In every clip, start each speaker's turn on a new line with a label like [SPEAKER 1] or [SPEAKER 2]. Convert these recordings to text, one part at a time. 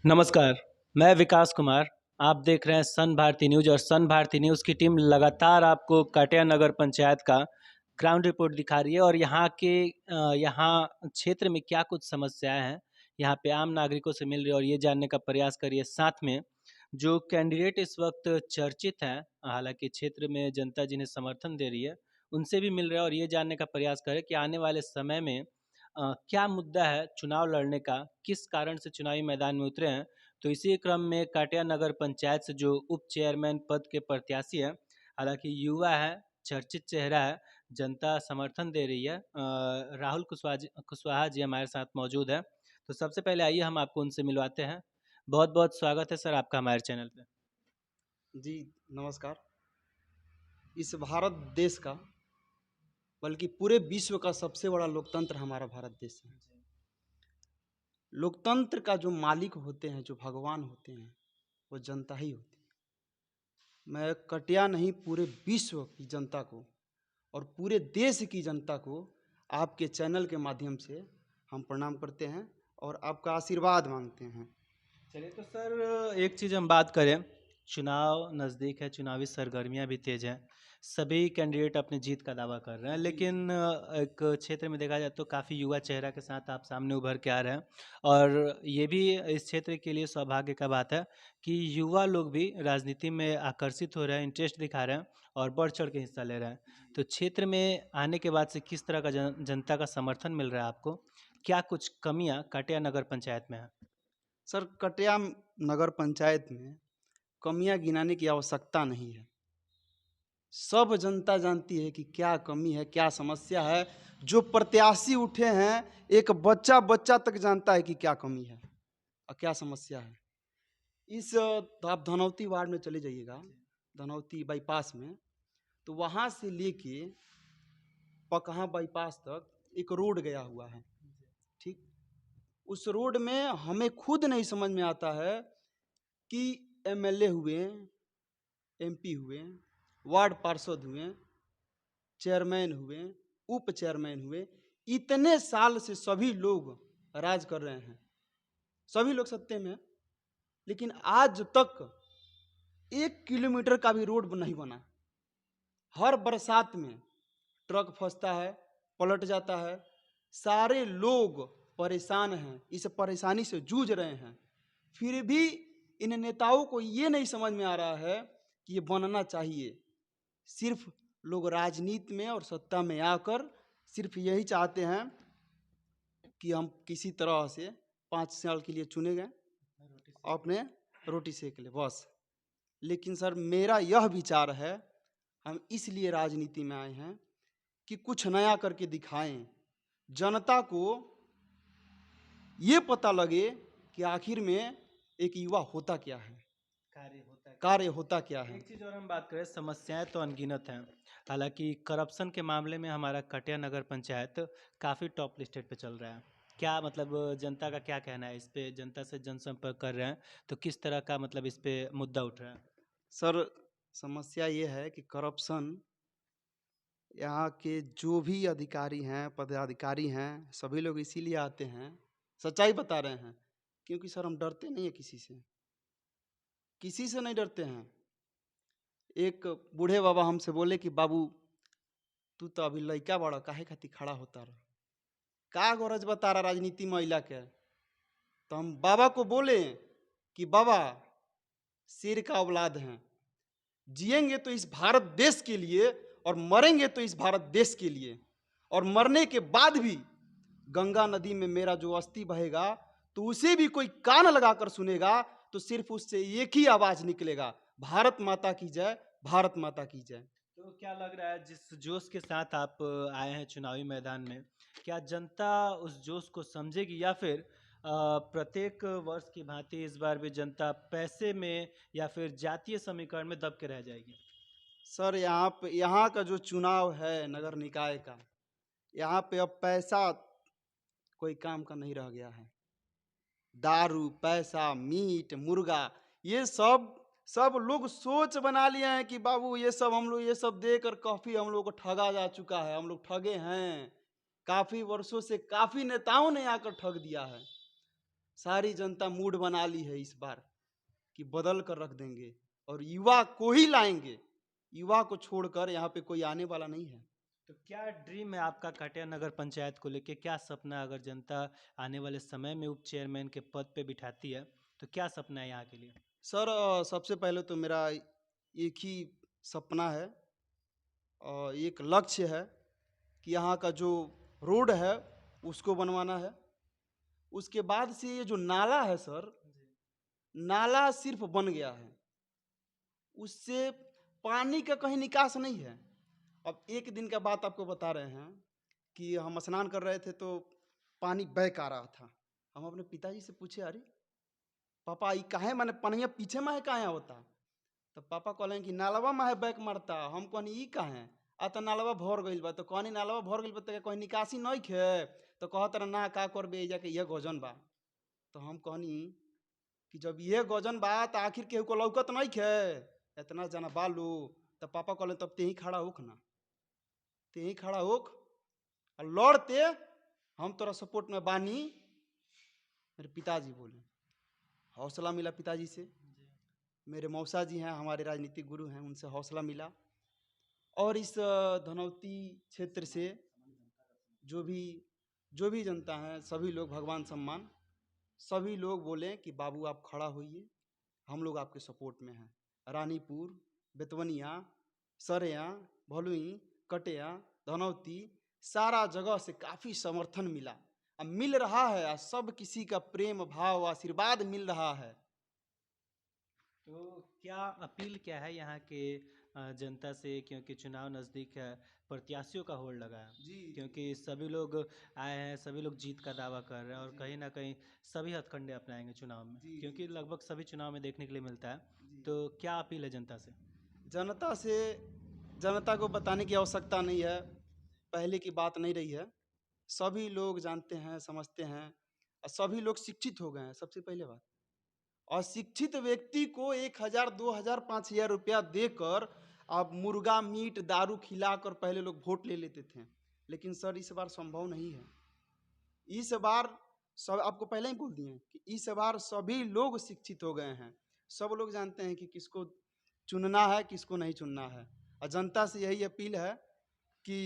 [SPEAKER 1] नमस्कार, मैं विकास कुमार। आप देख रहे हैं सन भारती न्यूज़ और सन भारती न्यूज़ की टीम लगातार आपको काटिया नगर पंचायत का ग्राउंड रिपोर्ट दिखा रही है और यहाँ क्षेत्र में क्या कुछ समस्याएं हैं, यहाँ पे आम नागरिकों से मिल रही है और ये जानने का प्रयास करिए। साथ में जो कैंडिडेट इस वक्त चर्चित हैं, हालांकि क्षेत्र में जनता जिन्हें समर्थन दे रही है, उनसे भी मिल रहा है और ये जानने का प्रयास करें कि आने वाले समय में क्या मुद्दा है चुनाव लड़ने का, किस कारण से चुनावी मैदान में उतरे हैं। तो इसी क्रम में काटिया नगर पंचायत से जो उप चेयरमैन पद के प्रत्याशी हैं, हालांकि युवा है, चर्चित चेहरा है, जनता समर्थन दे रही है, राहुल कुशवाहा जी हमारे साथ मौजूद है। तो सबसे पहले आइए हम आपको उनसे मिलवाते हैं। बहुत बहुत स्वागत है सर आपका हमारे चैनल पे।
[SPEAKER 2] जी नमस्कार। इस भारत देश का बल्कि पूरे विश्व का सबसे बड़ा लोकतंत्र हमारा भारत देश है। लोकतंत्र का जो मालिक होते हैं, जो भगवान होते हैं, वो जनता ही होती है। मैं कटिया नहीं, पूरे विश्व की जनता को और पूरे देश की जनता को आपके चैनल के माध्यम से हम प्रणाम करते हैं और आपका आशीर्वाद मांगते हैं।
[SPEAKER 1] चलिए तो सर एक चीज़ हम बात करें, चुनाव नज़दीक है, चुनावी सरगर्मियां भी तेज हैं, सभी कैंडिडेट अपनी जीत का दावा कर रहे हैं, लेकिन एक क्षेत्र में देखा जाए तो काफ़ी युवा चेहरा के साथ आप सामने उभर के आ रहे हैं और ये भी इस क्षेत्र के लिए सौभाग्य का बात है कि युवा लोग भी राजनीति में आकर्षित हो रहे हैं, इंटरेस्ट दिखा रहे हैं और बढ़ चढ़ के हिस्सा ले रहे हैं। तो क्षेत्र में आने के बाद से किस तरह का जनता का समर्थन मिल रहा है आपको? क्या कुछ कमियां काटिया नगर पंचायत में है?
[SPEAKER 2] सर, कटिया नगर पंचायत में कमियां गिनाने की आवश्यकता नहीं है। सब जनता जानती है कि क्या कमी है, क्या समस्या है। जो प्रत्याशी उठे हैं, एक बच्चा बच्चा तक जानता है कि क्या कमी है और क्या समस्या है। तो आप धनौती वार्ड में चले जाइएगा, धनौती बाईपास में, तो वहाँ से लेके पकहा बाईपास तक एक रोड गया हुआ है। ठीक, उस रोड में हमें खुद नहीं समझ में आता है कि एमएलए हुए, एमपी हुए, वार्ड पार्षद हुए, चेयरमैन हुए, उप चेयरमैन हुए, इतने साल से सभी लोग राज कर रहे हैं, सभी लोग सत्ते में हैं, लेकिन आज तक 1 किलोमीटर का भी रोड नहीं बना। हर बरसात में ट्रक फंसता है, पलट जाता है, सारे लोग परेशान हैं, इस परेशानी से जूझ रहे हैं। फिर भी इन नेताओं को ये नहीं समझ में आ रहा है कि ये बनना चाहिए। सिर्फ लोग राजनीति में और सत्ता में आकर सिर्फ यही चाहते हैं कि हम किसी तरह से 5 साल के लिए चुने गए, अपने रोटी सेक ले बस। लेकिन सर, मेरा यह विचार है, हम इसलिए राजनीति में आए हैं कि कुछ नया करके दिखाएं, जनता को ये पता लगे कि आखिर में एक युवा होता क्या है, कार्य होता क्या है।
[SPEAKER 1] एक चीज़ और हम बात करें, समस्याएं तो अनगिनत हैं, हालांकि करप्शन के मामले में हमारा कटिया नगर पंचायत काफ़ी टॉप लिस्टेड पे चल रहा है। क्या मतलब जनता का क्या कहना है इस पे? जनता से जनसंपर्क कर रहे हैं तो किस तरह का मतलब इस पे मुद्दा उठ रहा है?
[SPEAKER 2] सर, समस्या ये है कि करप्शन, यहाँ के जो भी अधिकारी हैं, पदाधिकारी हैं, सभी लोग इसीलिए आते हैं, सच्चाई बता रहे हैं, क्योंकि सर हम डरते नहीं है किसी से, किसी से नहीं डरते हैं। एक बूढ़े बाबा हमसे बोले कि बाबू, तू तो अभी लड़का बड़ा, काहे खातिर खड़ा होता रहा, का गरज बता रहा राजनीति में अइला के। तो हम बाबा को बोले कि बाबा, शेर का औलाद हैं, जिएंगे तो इस भारत देश के लिए और मरेंगे तो इस भारत देश के लिए, और मरने के बाद भी गंगा नदी में मेरा जो अस्थि बहेगा तो उसे भी कोई कान लगाकर सुनेगा तो सिर्फ उससे एक ही आवाज निकलेगा, भारत माता की जय, भारत माता की जय।
[SPEAKER 1] तो क्या लग रहा है जिस जोश के साथ आप आए हैं चुनावी मैदान में, क्या जनता उस जोश को समझेगी या फिर प्रत्येक वर्ष की भांति इस बार भी जनता पैसे में या फिर जातीय समीकरण में दब के रह जाएगी?
[SPEAKER 2] सर, यहाँ का जो चुनाव है नगर निकाय का, यहाँ पे अब पैसा कोई काम का नहीं रह गया है। दारू, पैसा, मीट, मुर्गा, ये सब लोग सोच बना लिए हैं कि बाबू ये सब हम लोग, ये सब देकर काफी हम लोग को ठगा जा चुका है, हम लोग ठगे हैं। काफी वर्षों से काफी नेताओं ने आकर ठग दिया है। सारी जनता मूड बना ली है इस बार कि बदल कर रख देंगे और युवा को ही लाएंगे, युवा को छोड़कर यहाँ पे कोई आने वाला नहीं है।
[SPEAKER 1] तो क्या ड्रीम है आपका कटिया नगर पंचायत को लेके? क्या सपना है? अगर जनता आने वाले समय में उप चेयरमैन के पद पे बिठाती है तो क्या सपना है यहाँ के लिए?
[SPEAKER 2] सर सबसे पहले तो मेरा एक ही सपना है और एक लक्ष्य है कि यहाँ का जो रोड है उसको बनवाना है। उसके बाद से ये जो नाला है सर, नाला सिर्फ बन गया है, उससे पानी का कहीं निकास नहीं है। अब एक दिन का बात आपको बता रहे हैं कि हम स्नान कर रहे थे तो पानी बैक आ रहा था। हम अपने पिताजी से पूछे, अरे पापा ये काहे माने पनिया पीछे में है काहे होता? तो पापा कहलें कि नालवा में है बैक मारता। हम कहनी ई काहे? आ तो नालवा भर गइल बा। तो कहनी नालवा भर गइल बा तो कहीं निकासी नहीं खे? तो कहत रहे ना का करबे जाके ये गजन बा। तो हम कहनी कि जब ये गजन बा तो आखिर केहू को लौकत नहीं खे? इतना जना बालू। तो पापा कहले तब ते ही खड़ा होख ना, ते ही खड़ा होख और लड़ते हम तोरा सपोर्ट में बानी। मेरे पिताजी बोले, हौसला मिला पिताजी से। मेरे मौसा जी हैं, हमारे राजनीतिक गुरु हैं, उनसे हौसला मिला। और इस धनौती क्षेत्र से जो भी जनता है, सभी लोग भगवान सम्मान, सभी लोग बोले कि बाबू आप खड़ा होइए, हम लोग आपके सपोर्ट में हैं। रानीपुर, बेतवनिया, सरेया, भलुई, कटिया, धनौती, सारा जगह से काफ़ी समर्थन मिला, अब मिल रहा है। सब किसी का प्रेम भाव आशीर्वाद मिल रहा है।
[SPEAKER 1] तो क्या अपील क्या है यहाँ के जनता से? क्योंकि चुनाव नज़दीक है, प्रत्याशियों का होड़ लगा है,
[SPEAKER 2] जी
[SPEAKER 1] क्योंकि सभी लोग आए हैं, सभी लोग जीत का दावा कर रहे हैं और कहीं ना कहीं सभी हथकंडे अपनाएंगे चुनाव में,
[SPEAKER 2] जी
[SPEAKER 1] क्योंकि
[SPEAKER 2] जी
[SPEAKER 1] लगभग सभी चुनाव में देखने के लिए मिलता है।
[SPEAKER 2] जी।
[SPEAKER 1] तो क्या अपील है जनता से?
[SPEAKER 2] जनता से, जनता को बताने की आवश्यकता नहीं है, पहले की बात नहीं रही है। सभी लोग जानते हैं, समझते हैं और सभी लोग शिक्षित हो गए हैं, सबसे पहले बात। और शिक्षित व्यक्ति को 1,000, 2,000, 5,000 रुपया देकर आप मुर्गा मीट दारू खिलाकर पहले लोग वोट ले लेते थे, लेकिन सर इस बार संभव नहीं है। इस बार सब, आपको पहले ही बोल दिए कि इस बार सभी लोग शिक्षित हो गए हैं, सब लोग जानते हैं कि किसको चुनना है, किसको नहीं चुनना है। और जनता से यही अपील है कि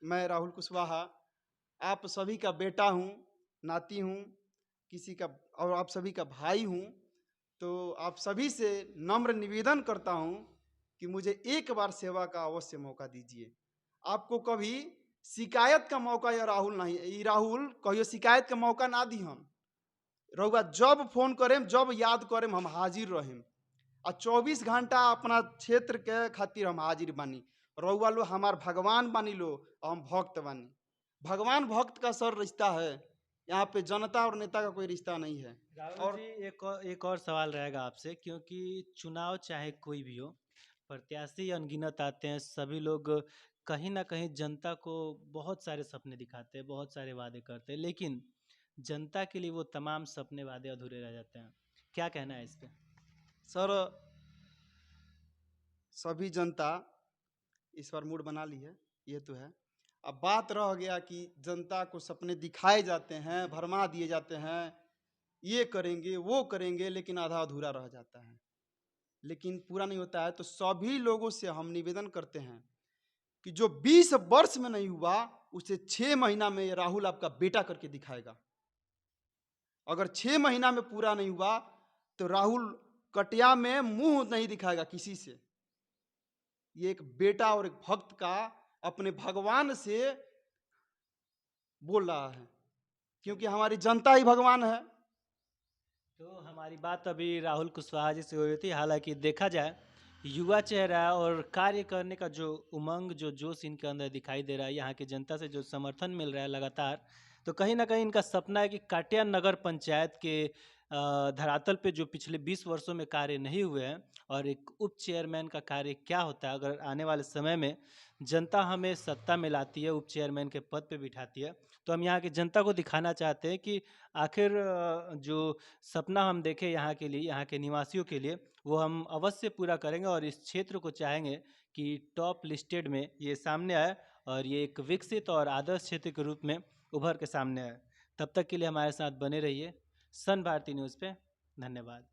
[SPEAKER 2] मैं राहुल कुशवाहा आप सभी का बेटा हूँ, नाती हूँ, किसी का, और आप सभी का भाई हूँ। तो आप सभी से नम्र निवेदन करता हूँ कि मुझे एक बार सेवा का अवश्य मौका दीजिए। आपको कभी शिकायत का मौका या राहुल नहीं, ये राहुल कहियो शिकायत का मौका ना दी। हम रहुआ जब फोन करें, जब याद करें, हम हाजिर रहें और 24 घंटा अपना क्षेत्र के खातिर हम हाजिर बानी। रहुआ लो हमार भगवान बानी लो और हम भक्त बानी। भगवान भक्त का सर रिश्ता है, यहाँ पे जनता और नेता का कोई रिश्ता नहीं है।
[SPEAKER 1] राहुल
[SPEAKER 2] और
[SPEAKER 1] जी, एक और सवाल रहेगा आपसे, क्योंकि चुनाव चाहे कोई भी हो, प्रत्याशी अनगिनत आते हैं, सभी लोग कहीं ना कहीं जनता को बहुत सारे सपने दिखाते हैं, बहुत सारे वादे करते हैं, लेकिन जनता के लिए वो तमाम सपने वादे अधूरे रह जाते हैं। क्या कहना है इस पे?
[SPEAKER 2] सर सभी जनता इस बार मूड बना ली है, ये तो है। अब बात रह गया कि जनता को सपने दिखाए जाते हैं, भरमा दिए जाते हैं, ये करेंगे वो करेंगे, लेकिन आधा अधूरा रह जाता है, लेकिन पूरा नहीं होता है। तो सभी लोगों से हम निवेदन करते हैं कि जो 20 वर्ष में नहीं हुआ उसे 6 महीना में राहुल आपका बेटा करके दिखाएगा। अगर 6 महीना में पूरा नहीं हुआ तो राहुल कटिया में मुंह नहीं दिखाएगा किसी से। ये एक बेटा और एक भक्त का अपने भगवान से बोल रहा है, क्योंकि हमारी जनता ही भगवान है।
[SPEAKER 1] तो हमारी बात अभी राहुल कुशवाहा जी से हो रही थी। हालांकि देखा जाए, युवा चेहरा और कार्य करने का जो उमंग, जो जोश इनके अंदर दिखाई दे रहा है, यहाँ की जनता से जो समर्थन मिल रहा है लगातार, तो कहीं ना कहीं इनका सपना है कि काटिया नगर पंचायत के धरातल पे जो पिछले 20 वर्षों में कार्य नहीं हुए हैं, और एक उप चेयरमैन का कार्य क्या होता है अगर आने वाले समय में जनता हमें सत्ता में लाती है, उप चेयरमैन के पद पे बिठाती है, तो हम यहाँ की जनता को दिखाना चाहते हैं कि आखिर जो सपना हम देखें यहाँ के लिए, यहाँ के निवासियों के लिए, वो हम अवश्य पूरा करेंगे और इस क्षेत्र को चाहेंगे कि टॉप लिस्टेड में ये सामने आए और ये एक विकसित और आदर्श क्षेत्र के रूप में उभर के सामने आए। तब तक के लिए हमारे साथ बने रहिए। सन भारती न्यूज़ पे। धन्यवाद।